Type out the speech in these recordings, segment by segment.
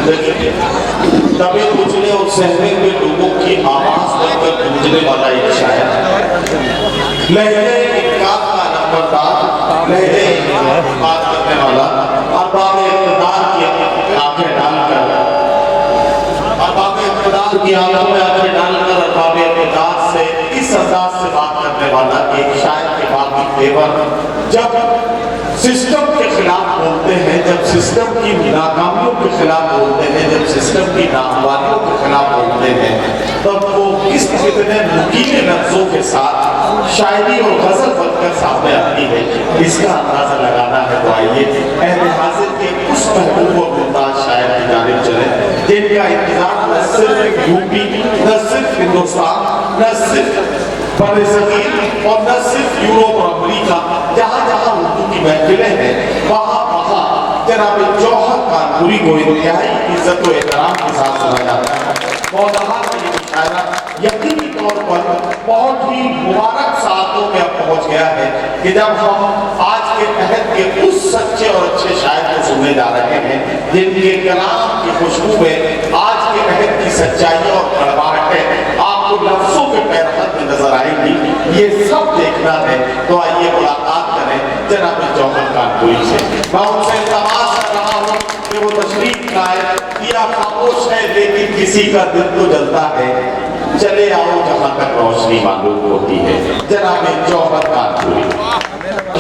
जिंदगी में दबे कुचले और सहमे हुए लोगों की आवाज बनकर गूंजने वाला एक शायर, लहजे इनकार का नंबरदार, लहजे बात करने वाला, अरबाब इक़्तिदार की आंखें डालकर, अरबाब इक़्तिदार की आंखों में आंखें डालकर अरबाब इक़्तिदार से इस अंदाज से बात करने वाला एक शायर के बाकी तेवर, जब सिस्टम के खिलाफ बोलते हैं, जब सिस्टम की नाकामियों के खिलाफ बोलते हैं, जब सिस्टम की नाकामियों के खिलाफ बोलते हैं, तब वो किस कितने नुकीले लफ्जों के साथ शायरी और गजल बनकर सामने आती है, इसका अंदाजा लगाना है। तो आइए अहले हाज़िर के उस महबूब और मुमताज शायर की जानिब चले जिनका इंतजार न सिर्फ यूपी, न सिर्फ हिंदुस्तान, न सिर्फ बरसगीर और न सिर्फ यूरोप और अमेरिका, जहाँ जहाँ उर्दू की महफिलें हैं वहाँ वहाँ जनाब जौहर कानपुरी को इंतहाई इज्जत और एहतराम के साथ सुना जाता है। मौलाना का ये इशारा यकीनी तौर पर बहुत ही मुबारक सालों में अब पहुँच गया है कि जब हम आज के अहद के उस सच्चे और अच्छे शायर को सुनने जा रहे हैं जिनके कलाम की खुशबू में आज के अहद की सच्चाई और कड़वाहटें आपको लफ्जों के पैरहत में नजर आएंगी। ये सब देखना है तो आइए मुलाकात करें जनाब जौहर कानपुरी से। मैं उनसे इल्तमास कर रहा हूँ कि वो तशरीफ लाए, दिया खामोश है लेकिन किसी का दिल तो जलता है, चले आओ जहाँ तक रोशनी मालूम होती है, जनाब जौहर कानपुरी।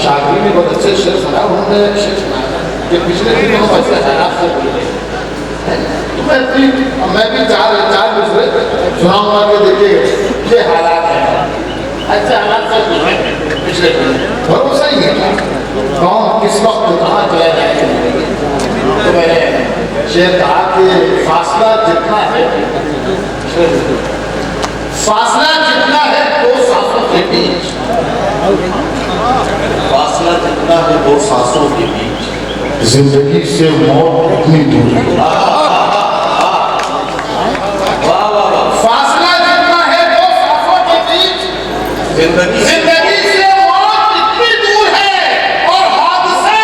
शादी में बहुत अच्छे शेर सुना, उन्होंने शेर सुना कि पिछले दिनों ऐसे हालात से तो मैं भी चार दूसरे सुनाऊंगा कि देखिए ये हालात है, ऐसे हालात से पिछले भरोसा ही है कौन किस वक्त कहाँ चला जाएगा। तो मैंने शेर कहा कि फासला जितना है दो सांसों के बीच, फासला जितना है दो सांसों के बीच, जिंदगी से मौत इतनी दूर है। फासला जितना है दो सांसों के बीच, जिंदगी से मौत इतनी दूर है, और हादसा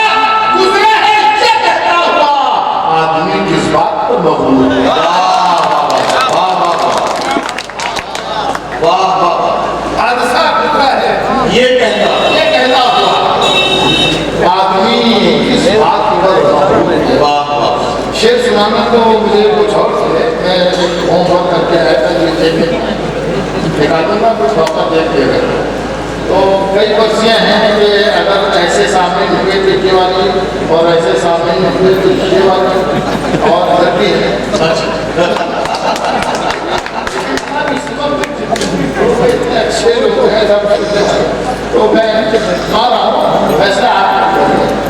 गुजरा है ये कहता हुआ आदमी किस बात पर मगरूर है। हादसा गुजरा है ये कहता हुआ आदमी किस बात पर मगरूर है। शेर सुनाना तो मुझे कुछ और है, मैं होमवर्क करके आया था ये देखने निकालूंगा, कुछ वापस देख लेगा। तो कई बच्चियाँ हैं कि अगर ऐसे सामने हुए तो ये वाली और ऐसे सामने हुए तो ये वाली और इधर भी है। इतने अच्छे लोग हैं तो मैं गा रहा हूँ, वैसे आप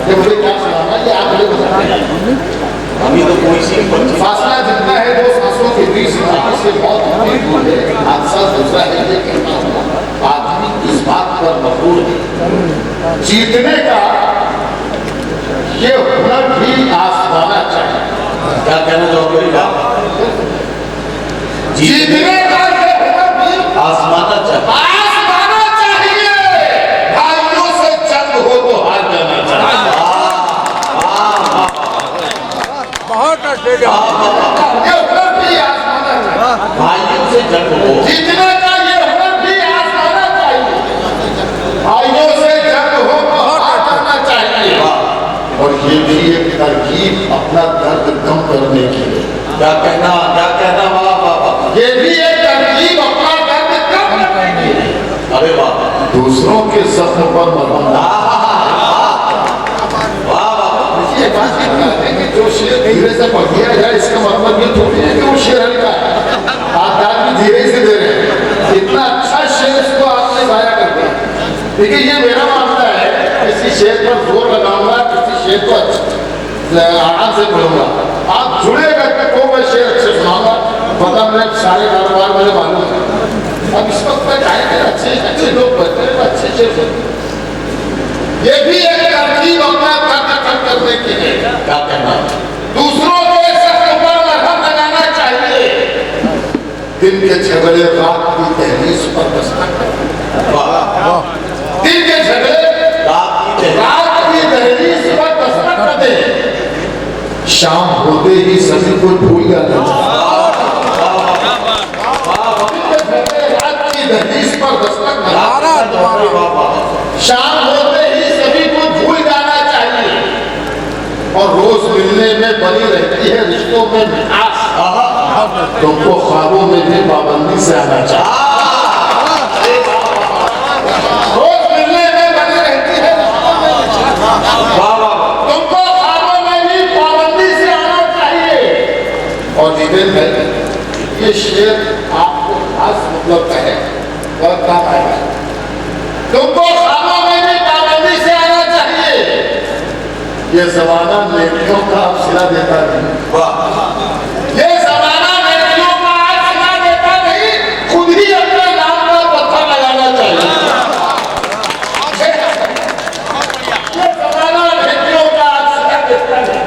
मुझे क्या सुनाना ये आप मुझे बताएं। अभी तो कोई सी फासला जितना है दो सांसों के बीच, से बहुत दूर है, हादसा गुजरा है ये कहता हूँ आदमी इस बात पर मजबूर है। जीतने का ये हुनर भी आजमाना चाहिए। क्या कहना चाहोगे? जीतने का ये हुनर भी आजमाना चाहिए। भाइयों से जंग हो तो हार जाना चाहिए। भाइयों से जंग हो, जीतने का ये हुनर भी आजमाना चाहिए। भाइयों से जंग हो तो हार जाना चाहिए। और ये भी एक तरकीब अपना दर्द कम करने की है। क्या कहना वाह वाह वाह, ये भी एक तरकीब अपना दर्द कम करने की है। अरे वाह, दूसरों के जख्म पर मरहम ये बात है कि जो शेर धीरे से पढ़ दिया जाए इसका मतलब ये थोड़ी है कि वो शेर हल्का है, आप भी धीरे से दे रहे हैं। इतना अच्छा शेर इसको आपने गाया कर दिया। देखिए ये मेरा मामला है, किसी शेर पर जोर लगाऊंगा, किसी शेर को आराम से पढ़ूंगा, आप जुड़ेगा तो मैं शेर अच्छे सुनाऊंगा। पता मेरे सारे कारोबार मुझे मालूम है। अब इस वक्त मैं चाहेंगे अच्छे लोग बनते हैं, अच्छे शेर सुनते। ये भी एक तरकीब अपना दर्द कम करने की है। क्या कहना, दूसरों को सख्त पर मरहम लगाना चाहिए। दिन के झगड़े रात की तहरीस पर दस्तक करते। दिन के झगड़े रात की तहरीस पर दस्तक करते। शाम होते ही सभी को भूल जाना चाहिए। रात की दहलीज पर दस्तक शाम होते ही सभी को भूल जाना चाहिए और रोज मिलने में बनी रहती है रिश्तों में मिठास। तुमको ख्वाबों में भी पाबंदी से आना चाहिए। रोज मिलने में बनी रहती है रिश्तों में मिठास। तुमको ख्वाबों में भी पाबंदी से आना चाहिए। और जितेंद्र भाई ये शेर आपको खास मतलब का है और काम आएगा। तुमको ख्वाबों में भी पाबंदी से आना चाहिए। ये जमाना नेकियों का अब सिला देता नहीं। ये जमाना नेकियों का आज सिला देता नहीं, खुद ही अपने नाम का पत्थर लगाना चाहिए। ये जमाना नेकियों का आज सिला देता नहीं।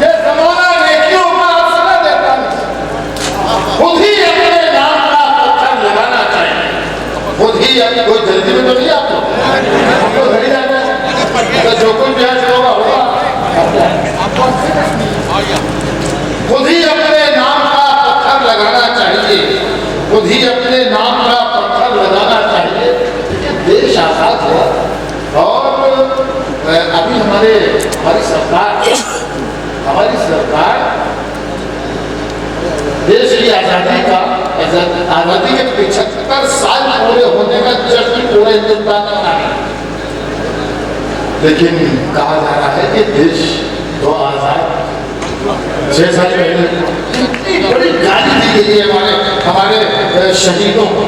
ये जमाना नेकियों का आज सिला देता नहीं, खुद ही अपने नाम का पत्थर लगाना चाहिए। खुद ही कोई जल्दी में तो नहीं आप लोग घड़ी जाना है तो जो कुछ भी आज होगा होगा। खुद ही अपने नाम का पत्थर लगाना चाहिए। खुद ही अपने नाम का पत्थर लगाना चाहिए। देश आजाद हुआ और अभी हमारी सरकार देश की आजादी के 75 साल पूरे होने का जश्न पूरे हिंदुस्तान में मनाया। लेकिन कहा जा रहा है कि देश तो आजाद 6 साल पहले इतनी बड़ी गाली दी गई है हमारे शहीदों को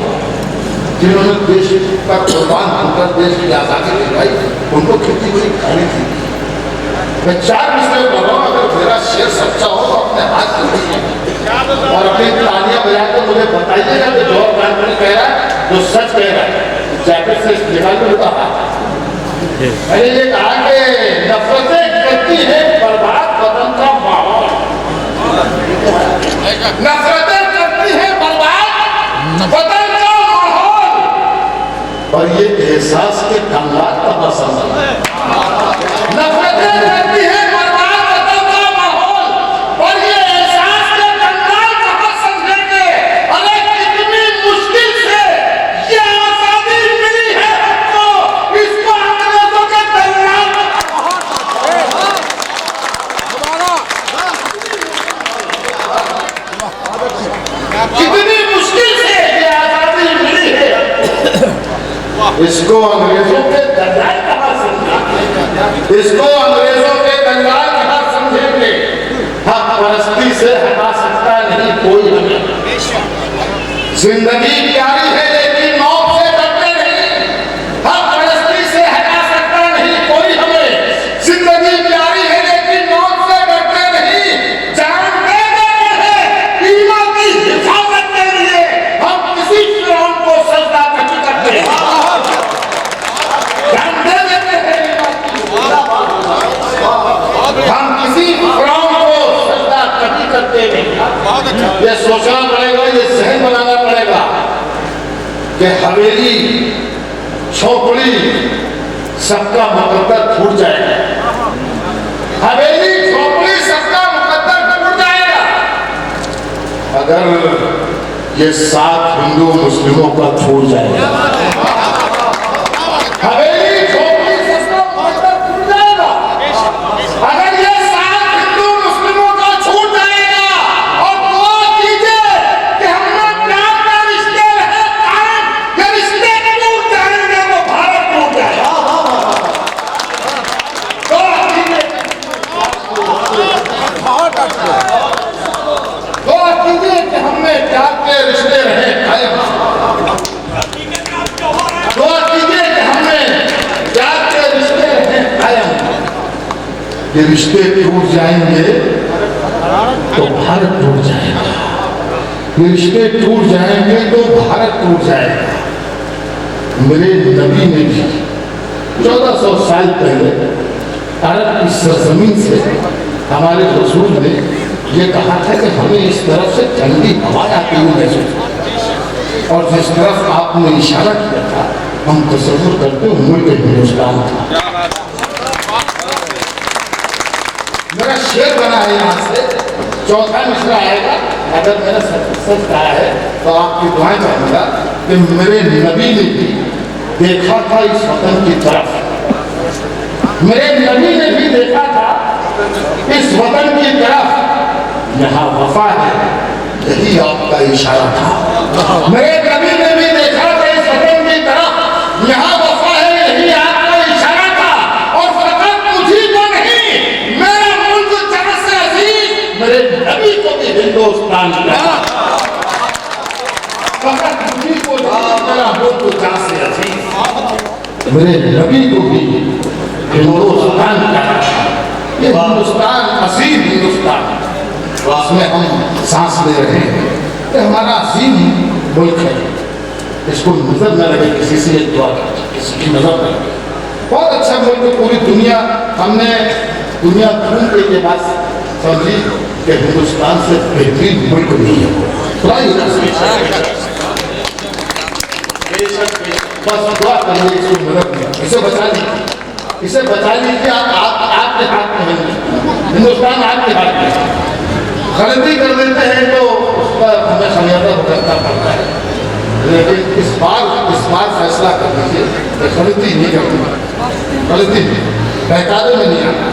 जिन्होंने देश का कुर्बान होकर देश की आजादी दिलवाई। उनको कितनी बड़ी गाली थी। मैं 4 मिसरे कर रहा हूँ, अगर मेरा शेर सच्चा हो तो अपने हाथ से और अपनी तालियां बजाकर मुझे बताइएगा कि जो गांधी कह रहा है जो सच कह रहा है। जैकेट से निकाल कर कहा मैंने ये कहा कि नफरतें करती है बर्बाद वतन का माहौल। नफरतें करती है बर्बाद वतन का माहौल और ये एहसास के कंगाल का मसला है। नफरतें करती है बर्बाद वतन का माहौल और ये एहसास के कंगाल कहाँ समझेंगे। अरे कितनी मुश्किल से ये आजादी मिली है हमको, इसको अंग्रेजों के दरमियान कितनी मुश्किल से ये आजादी मिली है। इसको अंग्रेजों के दरमियान कहाँ समझेंगे। इसको अंग्रेजों के दरमियान कहाँ समझेंगे। हक परस्ती से हटा सकता नहीं कोई हमें। जिंदगी प्यारी है लेकिन मौत से डरते नहीं। हक परस्ती से हटा सकता नहीं कोई हमें। जिंदगी प्यारी है लेकिन मौत से डरते नहीं। जान दे देते हैं ईमान की हिफाजत के लिए। हम किसी फिरौन को सजदा नहीं करते। जान दे देते हैं ईमान की हम किसी फिरौन को सजदा नहीं करते नहीं। ये सोचना पड़ेगा, ये सहन बनाना पड़ेगा कि हवेली झोपड़ी सबका मुकद्दर छूट जाएगा। हवेली झोपड़ी सबका मुकद्दर छूट जाएगा अगर ये साथ हिंदू मुस्लिमों का छूट जाएगा। हवेली झोपड़ी सबका मुकद्दर छूट जाएगा अगर ये साथ हिंदू मुस्लिमों का छूट जाएगा। और दुआ कीजिए कि हमने प्यार के रिश्ते रहे कायम, ये रिश्ते टूट जाएंगे तो भारत टूट जाएगा। दुआ कीजिए कि हमने प्यार के रिश्ते रहे कायम। दुआ कीजिए कि हमने प्यार के रिश्ते रहे कायम। ये रिश्ते टूट जाएंगे तो भारत टूट जाएगा। ये रिश्ते टूट जाएंगे तो भारत टूट जाएगा। मेरे नबी ने भी 1400 साल पहले अरब की सरजमीन से हमारे रसूल ने ये कहा था कि हमें इस तरफ से ठंडी हवा आती हुई महसूस और जिस तरफ आपने इशारा किया था हम तसव्वुर करते हुए मुल्क हिंदुस्तान था। मेरा शेर बना है यहाँ से, चौथा मिसरा आएगा। अगर मैंने सच कहा है तो आपकी दुआएं चाहूंगा कि मेरे नबी ने भी देखा था इस वतन की तरफ, मेरे नबी ने भी देखा था इस वतन की तरफ, यहाँ वफा है, यही आपका इशारा था। मेरे नबी ने भी देखा था इस वतन की तरफ, यहाँ वफा है, यही आपका इशारा था। और फकत मुझे को नहीं, मेरा मुल्क जगत से अजीज मेरे नबी को भी हिंदुस्तान का, फकत मुझे को मेरा मुल्क जगत से अजीज मेरे नबी को भी हिंदुस्तान का। ये हिंदुस्तान असीम हिंदुस्तान, उसमें हम सांस ले रहे हैं, ये हमारा असीम मुल्क है। इसको नजर न लगे किसी से, एक दुआ किसी की नजर न लगे। बहुत अच्छा मुल्क, पूरी दुनिया हमने दुनिया ढूंढ के पास समझी कि हिंदुस्तान से बेहतरीन मुल्क नहीं है। बस दुआ करिए इसको मदद में, इसे बचा लीजिए, इसे बचा लीजिए। आपके हाथ में है, हिंदुस्तान आपके हाथ में है। गलती कर देते हैं तो उस पर हमें समझौता भुगतना पड़ता है, लेकिन इस बार फैसला कर लीजिए कि गलती नहीं करनी, गलती बहकावे में नहीं आना।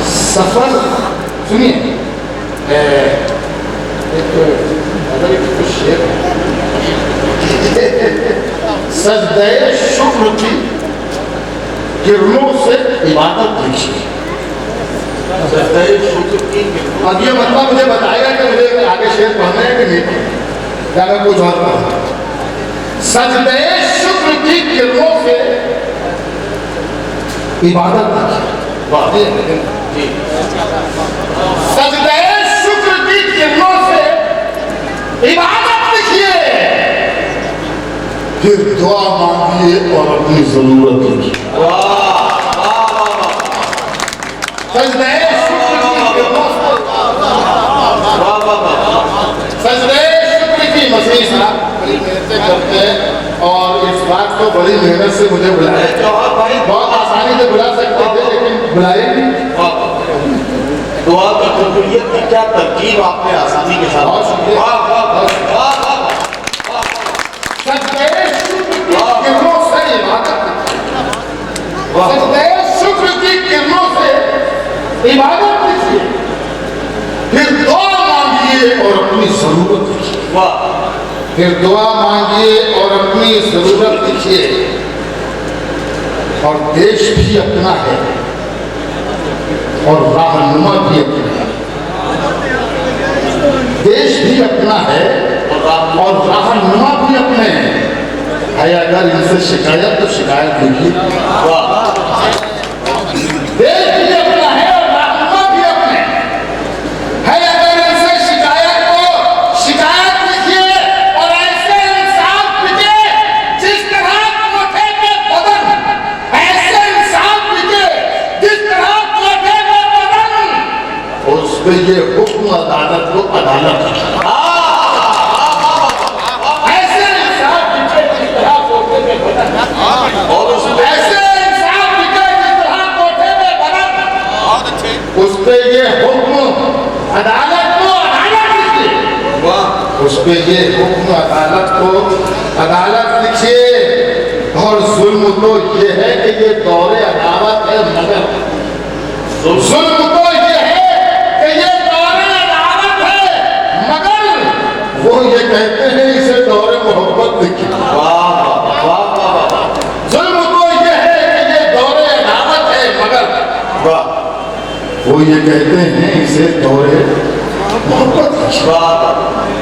सफर सुनिए, एक शेर सजदे शुक्र की किरणों से इबादत देखिए। अब ये मतलब मुझे बताएगा कि मुझे आगे शेर पढ़ना है कि नहीं, या मैं कुछ और पढ़ूं। सजदे शुक्र की किरणों से इबादत देखिए। सजदे शुक्र की किरणों से इबादत देखिए, फिर दुआ मांगिए और अपनी जरूरत देखिए। सजदे शुक्र की मसीह साहब बड़ी मेहनत करते हैं, और इस बात को बड़ी मेहनत से मुझे बुलाया। बहुत आसानी से बुला सकते थे, लेकिन बुलाए नहीं। दुआ की कबूलियत की क्या तरकीब आपने आसानी के साथ। बहुत शुक्रिया। सजदे शुक्र की किरणों से इबादत, सजदे शुक्र की किरणों से इबादत कीजिए, फिर दुआ मांगिए और अपनी जरूरत देखिए। फिर दुआ मांगिए और अपनी जरूरत देखिए। और देश भी अपना है और रहनुमा भी अपना है, देश भी अपना है और रहनुमा भी अपने है। अगर इनसे शिकायत तो शिकायत देखिए। देश भी अपना है और रहनुमा भी अपने है। अगर इनसे शिकायत तो शिकायत देखिए। और ऐसे इंसान बिके जिस तरह कोठे के बदन, ऐसे इंसान बिके जिस तरह कोठे के बदन, उस पे ये हुक्म अदालत को अदालत और ऐसे इंसान बिके जिस तरह कोठे में बदन, उस पे ये हुक्म अदालत को अदालत लिखिए। उस पे ये हुक्म अदालत को अदालत लिखिए। और जुल्म तो ये है कि ये दौरे अदालत है, मगर जुल्म तो ये है कि ये दौरे अदालत है, मगर वो ये कहते हैं इसे दौरे मोहब्बत लिखिए। जुल्म तो ये है कि ये दौरे अदालत है, मगर वो ये कहते हैं इसे दौरे मोहब्बत लिखिए।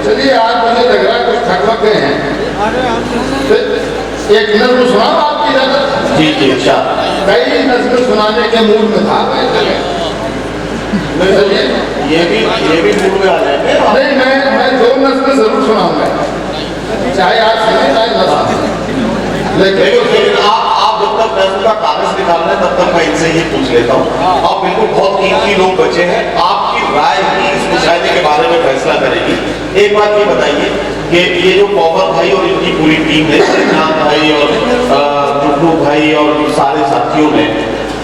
चलिए, आज मुझे लग रहा है कुछ थक गए हैं, एक नज़्म सुनाओ आपकी इजाजत। जी जी, अच्छा। कई नज़्म सुनाने के मूड में था ये भी मूड में आ जाएंगे। नहीं, मैं दो नज़्म जरूर सुनाऊंगा, चाहे आज सुने चाहे न सुने। लेकिन आप जब तक नज़्म का कागज निकाल रहे हैं तब तक मैं इनसे ये पूछ लेता हूँ। आप बिल्कुल बहुत कीमती लोग बचे हैं, आपकी राय ही इस मुशाहिदे के बारे में फैसला करेगी। एक बात ये बताइए कि ये जो पॉवर भाई और इनकी पूरी टीम है, श्रीनाथ भाई और गुड्डू भाई और सारे साथियों ने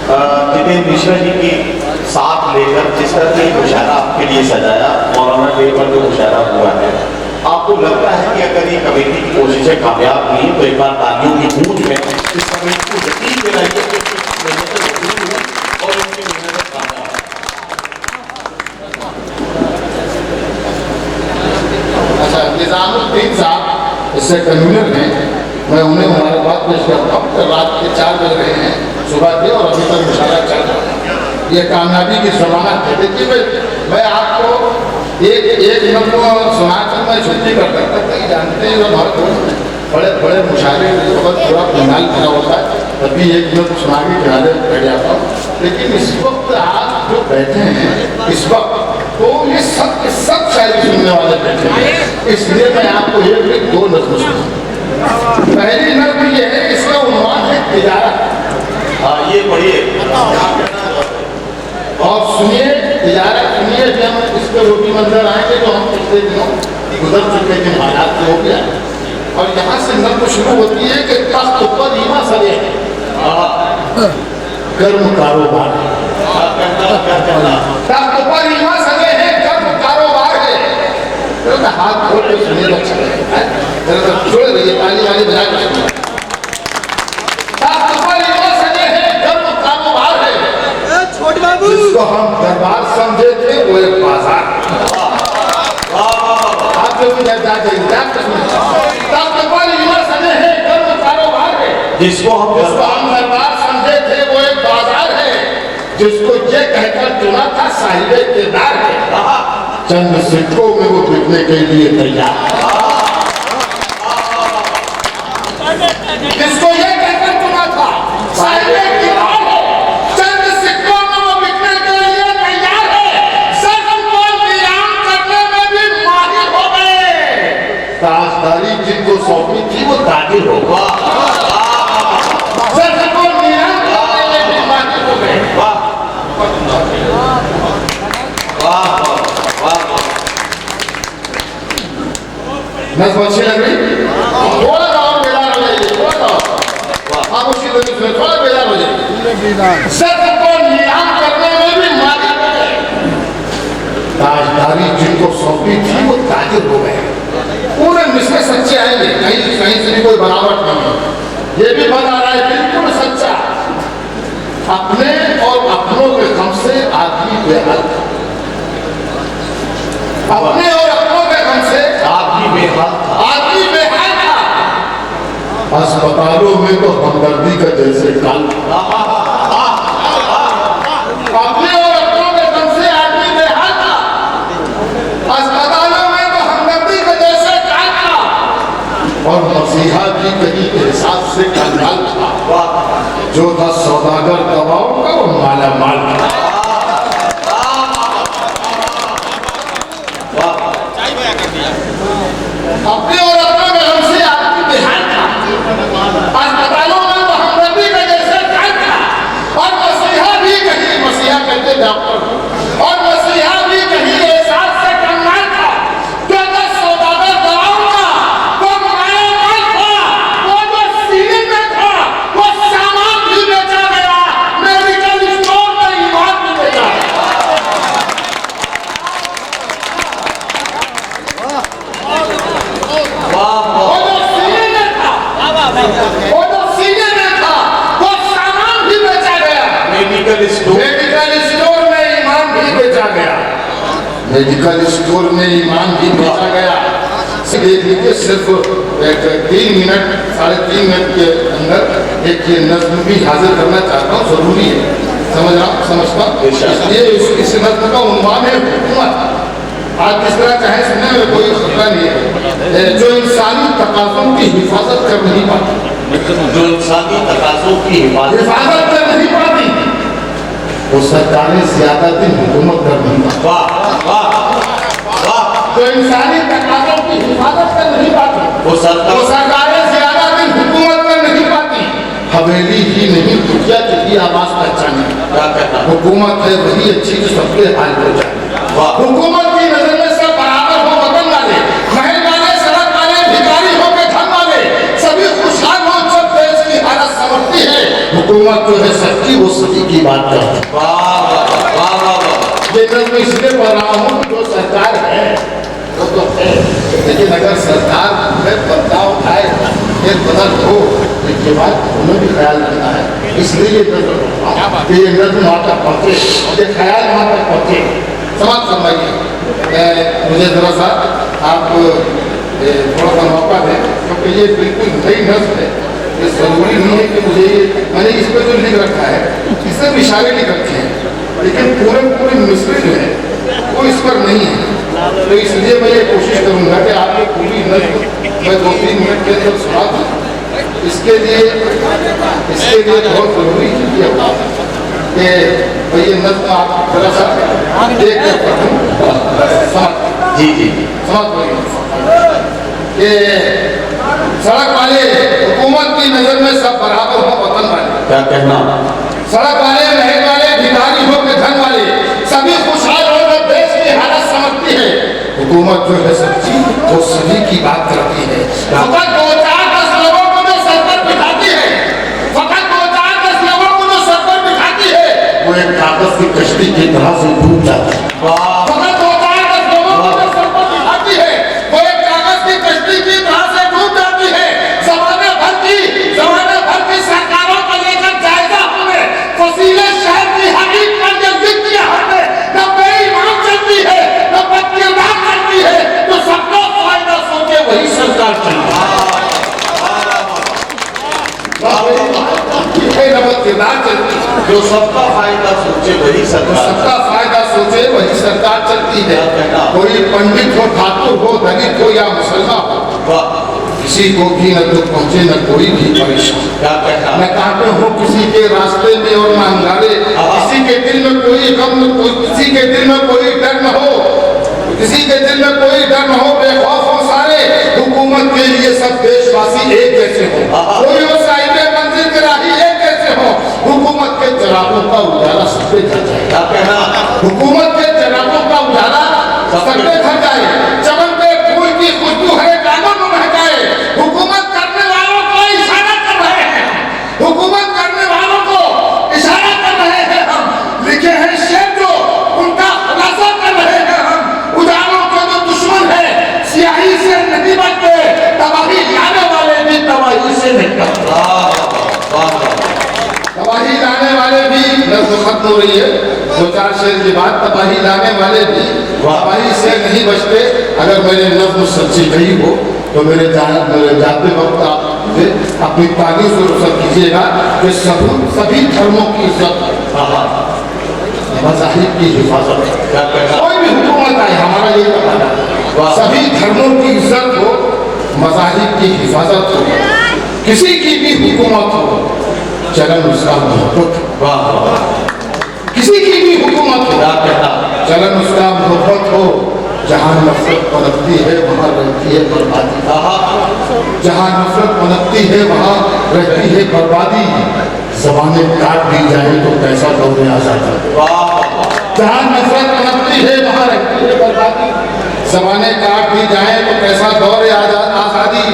जितेंद्र मिश्रा जी की साथ लेकर जिस तरह से मुशायरा आपके लिए सजाया मौलाना डे पर जो मुशायरा हुआ है, आपको लगता है कि अगर ये कमेटी की कोशिशें कामयाब हुई तो एक बार तालियों की गूंज में इस कमेटी को यकीन दिलाइए कि इसकी मेहनत जरूर हुई और उनकी मेहनत कामयाब। अच्छा, निजामुद्दीन साहब इससे कन्वीनर हैं, मैं उन्हें हमारे बात पेश करता हूँ। तो रात के 4 बज रहे हैं सुबह के और अभी तक मुशायरा चल रहा है। ये कामयाबी की जमानत है। देखिए मैं आपको एक नंबर सुनाकर मैं छुट्टी कर सकता था। जानते हैं हमारे बड़े बड़े मुशायरे बहुत पूरा पंडाल खड़ा होता है, तभी एक मिनट सुना के किनारे बैठ जाता हूँ। लेकिन इस वक्त आप जो बैठे हैं इस वक्त, तो ये सब शायरी सुनने वाले बैठे हैं, इसलिए मैं आपको एक 2 नज़्म सुनाऊं। पहली नज़्म ये है, इसका उन्वान है तिजारत। ये पढ़िए और सुनिए तिजारत, सुनिए कि हम इस पर रोटी मंजर आएंगे जो हम पिछले दिनों गुजर चुके दिन हालात से हो गया। और यहाँ से नज़्म शुरू होती है कि तख्त पर ईमा सरे कर्म कारोबार, तख्त पर ईमा सरे है कर्म कारोबार है। तो हाथ खोल के सुनिए, अच्छा लगेगा। छोड़ रही है ताली वाली बजा के सुनिए। तख्त पर ईमा सरे है कर्म कारोबार है, जिसको हम दरबार समझे थे वो एक बाजार। आप जो भी जाते जिसको हम दरबार समझे थे वो एक बाजार है, जिसको ये कहकर चुना था साहिबे किरदार है, चंद सिक्कों में वो बिकने के लिए तैयार। जिसको ये कहकर चुना था साहिबे किरदार है, चंद सिक्कों में वो बिकने के लिए तैयार है, सनम को नीलाम करने में भी माहिर हो गए। ताजदारी जिनको सौंपी थी वो ताजिर होगा, नज़्म अच्छी लग रही? थोड़ा और बेदार हो जाइए, थोड़ा आप उसी तरीके से थोड़ा बेदार हो जाइए। सत्य को नीलाम करने में भी माहिर हो गए, ताजदारी जिनको सौंपी थी वो ताजिर हो गए। पूरे मिसरे सच्चे आएंगे, कहीं कहीं से भी कोई बनावट नहीं है। ये भी बना रहा है बिल्कुल सच्चा। अपने और अपनों के गम से आदमी बेहाल था, अपने और अपनों के गम से आदमी बेहाल था। अस्पतालों में तो हमदर्दी का जैसे काल था, अपने और अपनों के गम से आदमी बेहाल था, अस्पतालों में तो हमदर्दी का जैसे काल था। और मसीहा भी कहीं एहसास से कंगाल था, जो था सौदागर दवाओं का वो माला माल था। अपने और अपनों के गम से आदमी बेहाल था, अस्पतालों में तो हमदर्दी का जैसे काल था। और मसीहा भी कहीं, मसीहा कहते डॉक्टर, और मसीहा भी कहीं एहसास से कंगाल था, जो था सौदागर दवाओं का वो माला माल था। वो जो सीने में था वो सामान भी बेचा गया, मेडिकल स्टोर में ईमान भी बेचा गया। वो जो सीने में था वो सामान भी बेचा गया, मेडिकल स्टोर में ईमान भी बेचा गया, मेडिकल स्टोर में ईमान भी बेचा गया। देख लीजिए, सिर्फ 3 मिनट 3.5 मिनट के अंदर एक ये नज़्म भी हाजिर करना चाहता हूँ, जरूरी है, समझता हूँ। इसलिए इस नज़्म का उन्वान है हुकूमत। आप किस तरह चाहे सुनने में कोई खतरा नहीं है। जो इंसानी तकाज़ों की हिफाजत कर नहीं पाती, जो इंसानी तकाज़ों की हिफाजत कर नहीं पाती, वो सरकारें ज्यादा दिन हुकूमत कर नहीं पाती। वाह वाह वाह। जो इंसानी तकाज़ों की हिफाजत कर नहीं पाती, वो सरकारें ज्यादा दिन हुकूमत कर नहीं पाती। हवेली ही नहीं, दुनिया की भी आवाज पहचाने हुकूमत है वही अच्छी जो सबके हाल हो जाए। हुकूमत की नजर में सब बराबर हो, वतन वाले, महल वाले, सड़क वाले, भिखारी हो के धन वाले, सभी खुशहाल हो जब देश की हालत समझती है। हुकूमत जो है सबकी, वो सभी की बात करते हैं। वाह वाह वाह वाह। ये नज्म इसलिए पढ़ रहा हूँ कि जो सरकार है वो तो है, लेकिन अगर सरकार में बदलाव आए, ये बदल हो, तो ये बात उन्हें भी ख्याल रखना है। इसलिए ये नज्म कि ये नज्म वहाँ तक पहुँचे, ये ख्याल वहाँ तक पहुँचे। समाज समझिए, मुझे जरा सा आप थोड़ा सा मौका दें, क्योंकि ये बिल्कुल नई नज्म है। ये जरूरी नहीं है कि मुझे ये, मैंने इस पर जो लिख रखा है इससे भी इशारे लिख रखे हैं, लेकिन पूरे मिसरे जो है वो इस पर नहीं है। तो इसलिए मैं ये कोशिश करूंगा कि आपको पूरी नज्म मैं 2-3 मिनट के अंदर सुना दूं। इसके लिए बहुत जरूरी ये बात है कि भाई ये नज्म आप जरा सा देख कर पढ़ूं। जी जी समझ कि सड़क वाले हुकूमत की नजर में सब बराबर हो, वतन वाले क्या कहना। सड़क वाले, महल वाले, भिखारी हो के धन वाले, सभी खुशहाल होकर देश की हालत समझती है। हुकूमत जो है सच्ची वो सभी की बात करती है। फकत 2-4-10 लोगों को जो सर पर बिठाती है, फकत 2-4-10 लोगों को जो सर पर बिठाती है, वो एक कागज की कश्ती की तरह से डूब जाती है। फकत 2-4-10 लोगों को जो सर पर बिठाती है, वो एक कागज की कश्ती की तरह से डूब जाती है। जमाने भर की सरकारों को लेकर जायजा हमने फसीले शहर की हकीक पर जब जिद किया हमने, न बेईमान चलती है न बदकिरदार चलती है, तो सबका फायदा सोचे वही सरकार चलती है। जो सबका फायदा सोचे वही सरकार, सबका फायदा सोचे वही सरकार चलती है। कोई पंडित हो, ठाकुर हो, दलित हो या मुसलमान हो, किसी को भी न दुख पहुंचे न कोई भी परेशान। क्या कहना। न कांटे हो किसी के रास्ते में और न अंगारे, किसी के दिल में कोई गम, किसी के दिल में कोई डर न हो, किसी के दिल में कोई डर न हो, बेखौफ हो सारे। हुकूमत के लिए सब देशवासी एक जैसे हो, कोई हो साहिब मंजिल के राही एक जैसे हो। हुकूमत के चरागों का उजाला सब पे घर जाए। क्या कहना। हुकूमत के चरागों का उजाला सब पे घर जाए। चमन पे फूल की खुशबू है कानून में महकाए। हुकूमत करने वालों को इशारा कर रहे हैं, हुकूमत करने वालों को इशारा कर रहे हैं। हम लिखे हैं शेर जो उनका खुलासा कर रहे हैं। हम उजालों के जो दुश्मन है स्याही से नहीं बनते, तबाही लाने वाले भी तबाही से नहीं बनते। तबाही लाने वाले भी, नज़्म खत्म हो रही है, 2-4 शेर की बात। तबाही लाने वाले भी तबाही से नहीं बचते। अगर मेरी नज़्म सच्ची नहीं हो तो मेरे जाते वक्त आप अपनी तारीफ से रुखसत कीजिएगा कि सभी धर्मों की इज्जत, मज़ाहिब की हिफाजत। कोई भी हुकूमत आए, हमारा यही बताना, सभी धर्मों की इज्जत हो, मज़ाहिब की हिफाजत हो। किसी की भी हुकूमत हो, चलन उसका मोहब्बत, किसी की भी हुकूमत हो, चलन उसका मोहब्बत हो। जहाँ नफरत पनपती है वहाँ रहती है बर्बादी। जहाँ नफरत पनपती है वहाँ रहती है बर्बादी। ज़बाने काट दी जाए तो कैसा दौरे आज़ादी। जहाँ नफरत पनपती है वहाँ रहती है बर्बादी। ज़बाने काट दी जाए तो कैसा दौरे आज़ादी।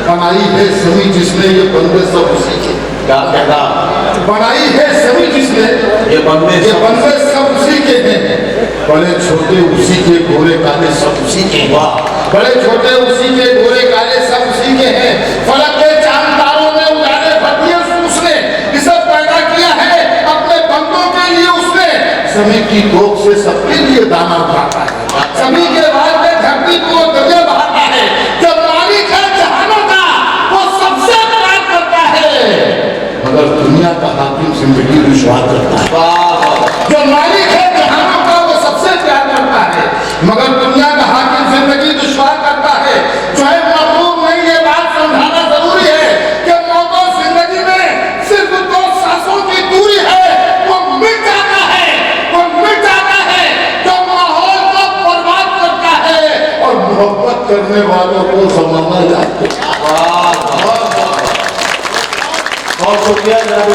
बनाई है सभी जिसने ये बंदे सब उसी के। क्या कहना। बनाई है सभी जिसने ये बंदे सब उसी के हैं। बड़े छोटे उसी के, गोरे काले सब उसी के। बड़े छोटे उसी के, गोरे काले सब उसी के हैं। फलक के चांद तारों में उजाले भर दिए उसने, इसे पैदा किया है अपने बंदों के लिए उसने। सभी की कोख से सबके लिए दाना उठाता है, सभी के बाद में धरती को दरिया बहाता है। जब मालिक है जहानों का वो सबसे प्यार करता है, मगर दुनिया का हाकिम जिंदगी दुश्वार करता है। जो मालिक है जहानों का वो सबसे प्यार करता है, मगर दुनिया का हाकिम जिंदगी दुश्वार करता है। जो है मखलूक नहीं, ये बात समझाना जरूरी है कि मौत और जिंदगी में सिर्फ 2 सांसों की दूरी है। वो मिट जाता है, वो मिट जाता है जो माहौल को बर्बाद करता है और मोहब्बत करने वालों को जमाना जाता है। बहुत शुक्रिया।